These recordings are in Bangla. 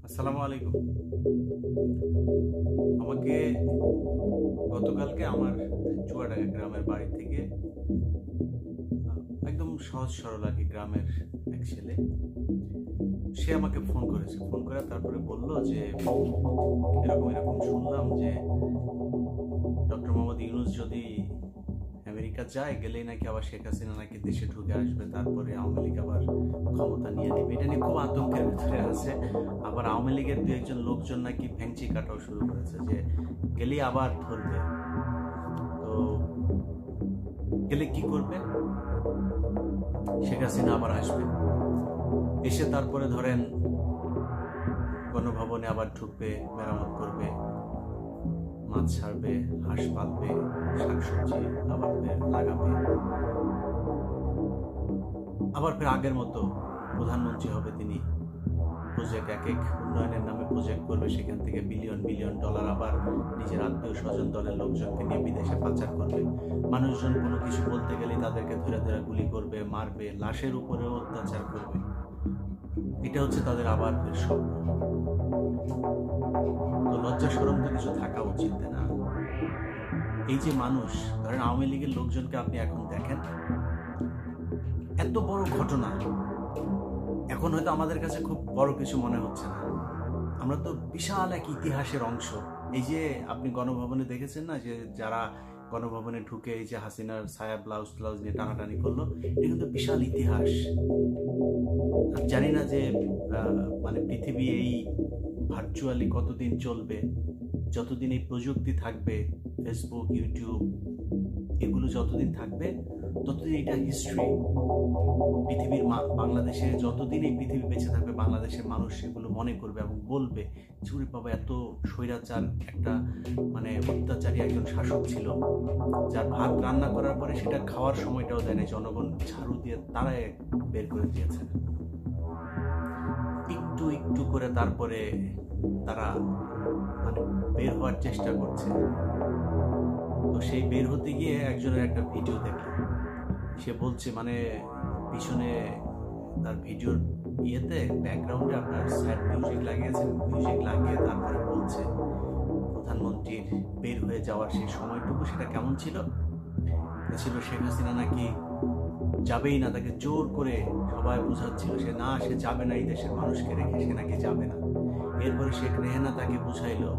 আসসালামু আলাইকুম। আমাকে গতকালকে আমার চুয়াডাঙ্গা গ্রামের বাড়ি থেকে একদম সহজ সরল আর কি গ্রামের এক ছেলে, সে আমাকে ফোন করেছে। ফোন করে তারপরে বলল যে এরকম এরকম শুনলাম যে ডক্টর মোহাম্মদ ইউনূস যদি আমেরিকা যায়, গেলেই নাকি আবার শেখ হাসিনা নাকি দেশে ঢুকে আসবে, তারপরে আওয়ামী লীগ আবার ক্ষমতা নিয়ে নেবে। এটা নিয়ে খুব আতঙ্কের ভিতরে আছে। আবার আওয়ামী লীগের দু একজন লোকজন নাকি ভেংচি কাটাও শুরু করেছে যে গেলেই আবার ধরবে। তো গেলে কি করবে? শেখ হাসিনা আবার আসবে, এসে তারপরে ধরেন গণভবনে আবার ঢুকবে, মেরামত করবে, মাছ ছাড়বে, হাঁস পালবে, শাকসবজি আবার ফের লাগাবে, আবার ফের আগের মতো প্রধানমন্ত্রী হবে তিনি। প্রজেক্ট এক এক উন্নয়নের নামে প্রজেক্ট করবে, সেখান থেকে বিলিয়ন বিলিয়ন ডলার আবার নিজের আত্মীয় স্বজন দলের লোকজনকে নিয়ে বিদেশে পাচার করবে। মানুষজন কোনো কিছু বলতে গেলেই তাদেরকে ধরে ধরে গুলি করবে, মারবে, লাশের উপরেও অত্যাচার করবে। এটা হচ্ছে তাদের আবার ফের স্বপ্ন। তো লজ্জা শরম তো কিছু থাকা উচিত, তাই না? এই যে মানুষ, ধরেন আওয়ামী লীগের লোকজনকে আপনি এখন দেখেন, এত বড় ঘটনা এখন হয়তো আমাদের কাছে খুব বড় কিছু মনে হচ্ছে না। আমরা তো বিশাল এক ইতিহাসের অংশ। এই যে আপনি গণভবনে দেখেছেন না, যে যারা গণভবনে ঢুকে এই যে হাসিনার ছায়া ব্লাউজ ব্লাউজ নিয়ে টানাটানি করলো, এটা কিন্তু বিশাল ইতিহাস। আমি জানি না যে মানে পৃথিবী এই ভার্চুয়ালি কতদিন চলবে, যতদিন এই প্রযুক্তি থাকবে, ফেসবুক, ইউটিউব, এগুলো যতদিন থাকবে ততদিন এটা হিস্ট্রি। পৃথিবীর বাংলাদেশে যতদিন এই পৃথিবী বেঁচে থাকবে, বাংলাদেশের মানুষ সেগুলো মনে করবে এবং বলবে চুরি বাবা এত স্বৈরাচার একটা মানে অত্যাচারী একজন শাসক ছিল, যার ভাত রান্না করার পরে সেটা খাওয়ার সময়টাও দেয় না, জনগণ ঝাড়ু দিয়ে তারাই বের করে দিয়েছে। একটু একটু করে তারপরে তারা মানে বের হওয়ার চেষ্টা করছে। তো সেই বের হতে গিয়ে একজনের একটা ভিডিও দেখলাম, সে বলছে মানে পিছনে তার ভিডিওর ইয়েতে ব্যাকগ্রাউন্ডে আপনার স্যাড মিউজিক লাগিয়েছে, মিউজিক লাগিয়ে তারপরে বলছে প্রধানমন্ত্রীর বের হয়ে যাওয়ার সেই সময়টুকু সেটা কেমন ছিল। ছিল শেখ হাসিনা নাকি যাবেই না, তাকে জোর করে সবাই বুঝাচ্ছিল সে যাবে না, এই দেশের মানুষকে রেখে সে নাকি যাবে না। এরপরে শেখ রেহানা তাকে বুঝাইলো,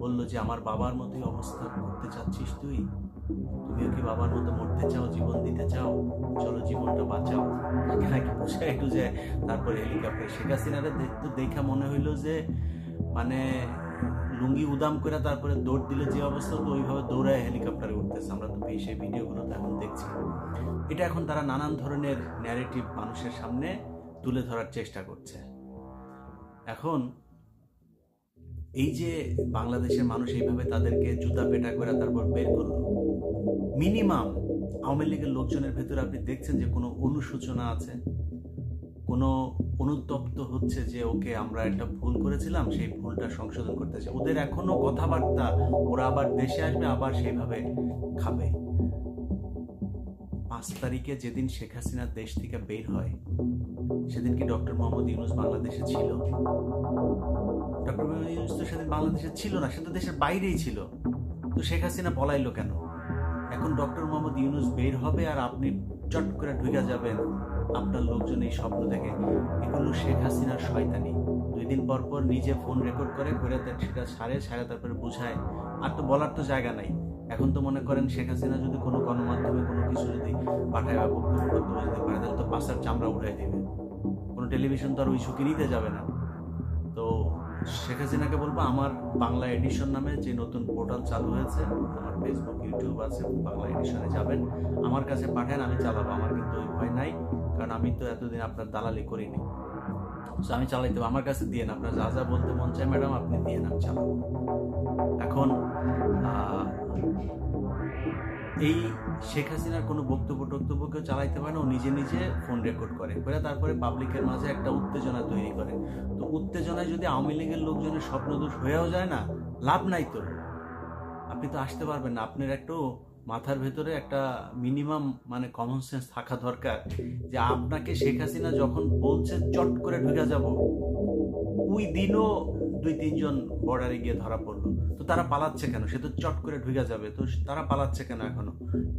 বলল যে আমার বাবার মতোই অবস্থা করতে চাচ্ছিস তুমিও কি বাবার মতো মরতে চাও, জীবন দিতে চাও, চলো জীবনটা বাঁচাও। তাকে নাকি বুঝাই একটু যে তারপরে হেলিকপ্টার শেখ হাসিনারে দেখতে দেখা মনে হইলো যে মানে লুঙ্গি উদাম করে তারপরে দৌড় দিলে যে অবস্থা, তো ওইভাবে দৌড়ায় হেলিকপ্টারে উঠতেছে। আমরা তো সেই ভিডিওগুলো তো এখন দেখছি। এটা এখন তারা নানান ধরনের ন্যারেটিভ মানুষের সামনে তুলে ধরার চেষ্টা করছে। এখন এই যে বাংলাদেশের মানুষ এইভাবে তাদেরকে জুতা পেটা করে তারপর বের করলো, মিনিমাম আওয়ামী লীগের লোকজনের ভেতরে আপনি দেখছেন যে কোনো অনুশোচনা আছে, কোনো অনুতপ্ত হচ্ছে যে ওকে আমরা একটা ভুল করেছিলাম, সেই ভুলটা সংশোধন করতে চাই। ওদের এখনো কথাবার্তা, ওরা আবার দেশে আসবে, আবার সেইভাবে খাবে। 5 তারিখে যেদিন শেখ হাসিনা দেশ থেকে বের হয়, সেদিন কি ডক্টর মোহাম্মদ ইউনূস বাংলাদেশে ছিল? ডক্টর মোহাম্মদ ইউনূস তো সেদিন বাংলাদেশে ছিল না, সে তো দেশের বাইরেই ছিল। তো শেখ হাসিনা পলাইলো কেন? এখন ডক্টর মোহাম্মদ ইউনূস বের হবে আর আপনি চট করে ঢুকে যাবেন আপনার লোকজন এই স্বপ্ন দেখে। এগুলো শেখ হাসিনার শয়তানি। 2 দিন পর পর নিজে ফোন রেকর্ড করে সেটা ছাড়ে তারপরে বুঝায়। আর তো বলার তো জায়গা নাই। এখন তো মনে করেন শেখ হাসিনা যদি কোনো গণমাধ্যমে কোনো কিছু যদি পাঠায় বা বক্তব্য যদি পাঠায়, তাহলে তো পাশার চামড়া উঠাই দেবে। কোনো টেলিভিশন তো আর ওই ঝুঁকি নিতে যাবে না। তো শেখ হাসিনাকে বলবো আমার বাংলা এডিশন নামে যে নতুন পোর্টাল চালু হয়েছে, আমার ফেসবুক, ইউটিউব আছে, বাংলা এডিশনে যাবেন, আমার কাছে পাঠান, আমি চালাবো। আমার কিন্তু ওই ভয় নাই, কারণ আমি তো এতদিন আপনার দালালি করিনি। আমি চালাইতে হবে, আমার কাছে দিয়ে আপনার যা যা বলতে মন চায় ম্যাডাম আপনি দিয়ে আমি চালাবো। এখন এই শেখ হাসিনার কোনো বক্তব্য কেউ চালাইতে পারে না, ও নিজে নিজে ফোন রেকর্ড করে তারপরে পাবলিকের মাঝে একটা উত্তেজনা তৈরি করে। তো উত্তেজনায় যদি আওয়ামী লীগের লোকজনের স্বপ্নদোষ হয়েও যায় না, লাভ নাই তো। আপনি তো আসতে পারবেন না। আপনার একটু মাথার ভেতরে একটা মিনিমাম মানে কমন সেন্স থাকা দরকার, যে আপনাকে শেখ হাসিনা যখন বলছে চট করে ঢুকে যাব, ওই দিনও 2-3 জন বর্ডারে গিয়ে ধরা পড়লো। তো তারা পালাচ্ছে কেন? সে তো চট করে ঢুকে যাবে, তো তারা পালাচ্ছে কেন এখনো?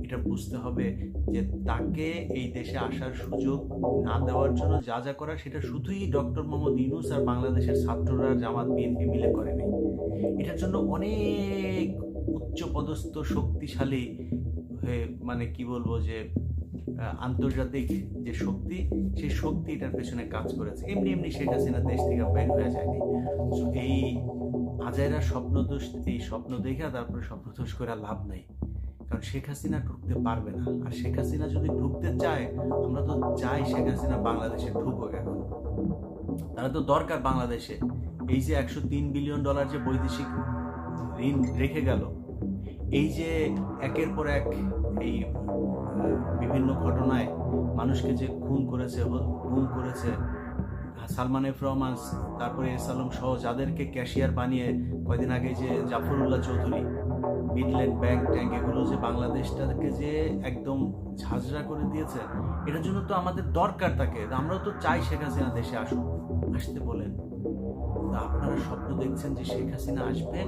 এটা বুঝতে হবে যে তাকে এই দেশে আসার সুযোগ না দেওয়ার জন্য যা যা করার সেটা শুধুই ডক্টর মোহাম্মদ ইউনূস আর বাংলাদেশের ছাত্ররা, জামাত, বিএনপি মিলে করেনি। এটার জন্য অনেক উচ্চপদস্থ শক্তিশালী মানে কি বলবো যে আন্তর্জাতিক যে শক্তি, সেই শক্তি এটার পেছনে কাজ করেছে। এমনি এমনি শেখ হাসিনা দেশ থেকে বের হয়ে যায়নি। এই আজাইরা এই স্বপ্ন দেখে তারপরে স্বপ্নদোষ করে লাভ নেই, কারণ শেখ হাসিনা ঢুকতে পারবে না। আর শেখ হাসিনা যদি ঢুকতে চায়, আমরা তো চাই শেখ হাসিনা বাংলাদেশে ঢুকুক। এখন তারা তো দরকার বাংলাদেশে। এই যে $103 বিলিয়ন যে বৈদেশিক ঋণ রেখে গেল, এই যে একের পর এক এই বিভিন্ন ঘটনায় মানুষকে যে খুন করেছে, গুম করেছে, সালমান এফ রহমান, তারপরে এস আলম সহ যাদেরকে ক্যাশিয়ার বানিয়ে কয়দিন আগে যে Zafrullah Chowdhury, Midland bank tank, এগুলো যে বাংলাদেশটাকে যে একদম ঝাঁঝরা করে দিয়েছে, এটার জন্য তো আমাদের দরকার তাকে। আমরাও তো চাই শেখ হাসিনা দেশে আসুক, আসতে বলেন। আপনারা স্বপ্ন দেখছেন যে শেখ হাসিনা আসবে,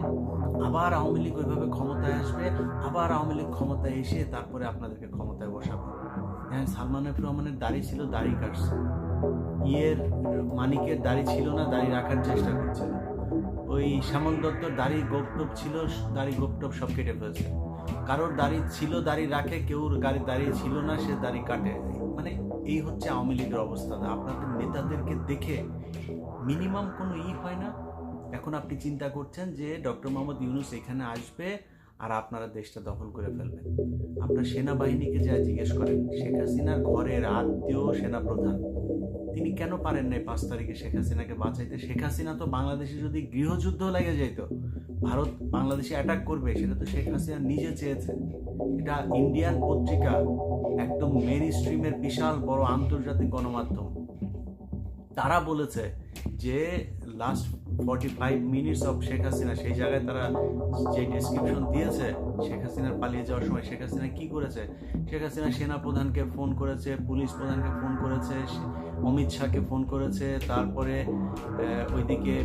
আবার আওয়ামী লীগ ওইভাবে ক্ষমতায় আসবে, আবার আওয়ামী লীগ ক্ষমতায় এসে তারপরে আপনাদেরকে ক্ষমতায় বসাবে। হ্যাঁ, সালমান এফ রহমানের দাড়ি ছিল, দাড়ি কাটছে। মানিকের দাড়ি ছিল না, দাড়ি রাখার চেষ্টা করছিল। ওই শ্যামল দত্তর দাড়ি গোপটোপ ছিল, দাড়ি গোপটোপ সব কেটে ফেলছে। কারোর দাড়ি ছিল, দাড়ি রাখে, কেউ দাড়ি ছিল না, সে দাড়ি কাটে। মানে এই হচ্ছে আওয়ামী লীগের অবস্থা। আপনাদের নেতাদেরকে দেখে মিনিমাম কোনো হয় না। এখন আপনি চিন্তা করছেন যে ডক্টর মোহাম্মদ ইউনূস এখানে আসবে আর আপনারা দেশটা দখল করে ফেলবেন। আপনার সেনাবাহিনীকে যা জিজ্ঞেস করেন, শেখ হাসিনার ঘরের আত্মীয় সেনাপ্রধান, তিনি কেন পারেন নাই 5 তারিখে শেখ হাসিনাকে বাঁচাইতে? শেখ হাসিনা তো বাংলাদেশে যদি গৃহযুদ্ধ লেগে যেত, ভারত বাংলাদেশে অ্যাটাক করবে, সেটা তো শেখ হাসিনা নিজে চেয়েছে। এটা ইন্ডিয়ান পত্রিকা, একদম মেইন স্ট্রিমের বিশাল বড় আন্তর্জাতিক গণমাধ্যম, তারা বলেছে যে last 45 minutes of Sheikh Hasina, সেই জায়গায় তারা যে ডেসক্রিপশন দিয়েছে শেখ হাসিনার পালিয়ে যাওয়ার সময় শেখ হাসিনা কি করেছে। শেখ হাসিনা সেনা প্রধানকে ফোন করেছে, পুলিশ প্রধানকে ফোন করেছে, অমিত শাহকে ফোন করেছে, তারপরে ওইদিকে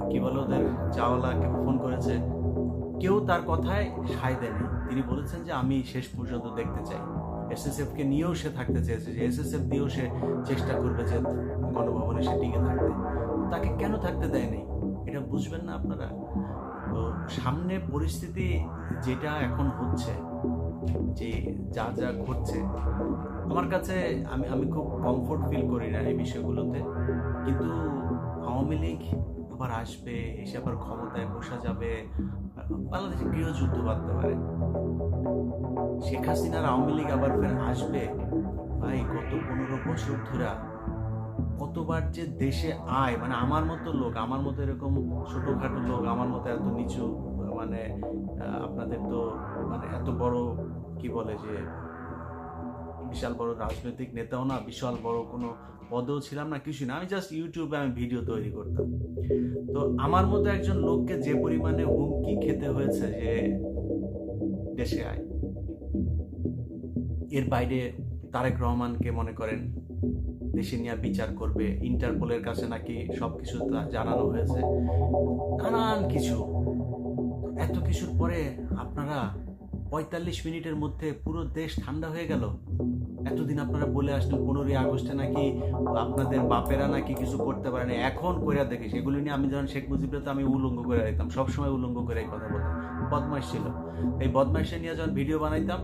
কি বলে ওদের চাওয়ালাকে ফোন করেছে। কেউ তার কথায় সায় দেয়নি। তিনি বলেছেন যে আমি শেষ পর্যন্ত দেখতে চাই। SSF কে নিয়েও সে থাকতে চেয়েছে, যে SSF দিয়েও সে চেষ্টা করবে যে গণভবনে সে টিকে থাকতে। তাকে কেন থাকতে দেয়নি এটা বুঝবেন না আপনারা? তো সামনে পরিস্থিতি যেটা এখন হচ্ছে, যে যা যা ঘটছে, আমার কাছে আমি খুব কমফোর্ট ফিল করি না এই বিষয়গুলোতে। কিন্তু আওয়ামী লীগ আবার আসবে, এসে আবার ক্ষমতায় বসা যাবে, বাংলাদেশে গৃহযুদ্ধ বাঁধতে পারে। শেখ হাসিনার আওয়ামী লীগ আবার ফের আসবে। ভাই, গত 15 বছর ধরে কতবার যে দেশে আয়, মানে আমার মতো লোক, আমার মতো এরকম ছোটখাটো লোক, আমার মতো এত নিচু, মানে আপনাদের তো মানে এত বড় কি বলে যে বিশাল বড় রাজনৈতিক নেতাও না, বিশাল বড় কোনো পদেও ছিলাম না, কিছু না। আমি জাস্ট ইউটিউবে আমি ভিডিও তৈরি করতাম। তো আমার মতো একজন লোককে যে পরিমাণে হুমকি খেতে হয়েছে যে দেশে আয়, এর বাইরে তারেক রহমানকে মনে করেন দেশে নিয়ে বিচার করবে, ইন্টারপোলের কাছে নাকি সবকিছু জানানো হয়েছে, নানান কিছু। এত কিছুর পরে আপনারা 45 মিনিটের মধ্যে পুরো দেশ ঠান্ডা হয়ে গেল। এতদিন আপনারা বলে আসলেন 15ই আগস্টে নাকি আপনাদের বাপেরা নাকি কিছু করতে পারে না, এখন কইরা দেখি সেগুলি নিয়ে। আমি যখন শেখ মুজিবরে তো আমি উলঙ্গ করে দিতাম, সবসময় উলঙ্গ করে এই কথা বলতাম, বদমাইশ ছিল। এই বদমাইশে নিয়ে যখন ভিডিও বানাইতাম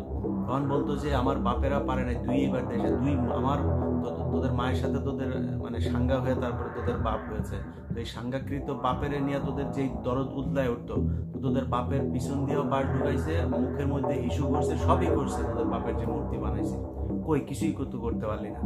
তখন বলতো যে আমার বাপেরা পারে নাই, তুই এবার দেশে, তুই আমার তোদের মায়ের সাথে তোদের মানে সাঙ্গা হয়ে তারপরে তোদের বাপ হয়েছে। তো এই সাঙ্গাকৃত বাপের নিয়ে তোদের যেই দরদ উদলায় উঠতো, তোদের বাপের পিছন দিয়েও বাস ঢুকাইছে, মুখের মধ্যে ইস্যু করছে, সবই করছে, তোদের বাপের যে মূর্তি বানাইছে। কই কিছুই করতে পারলি না।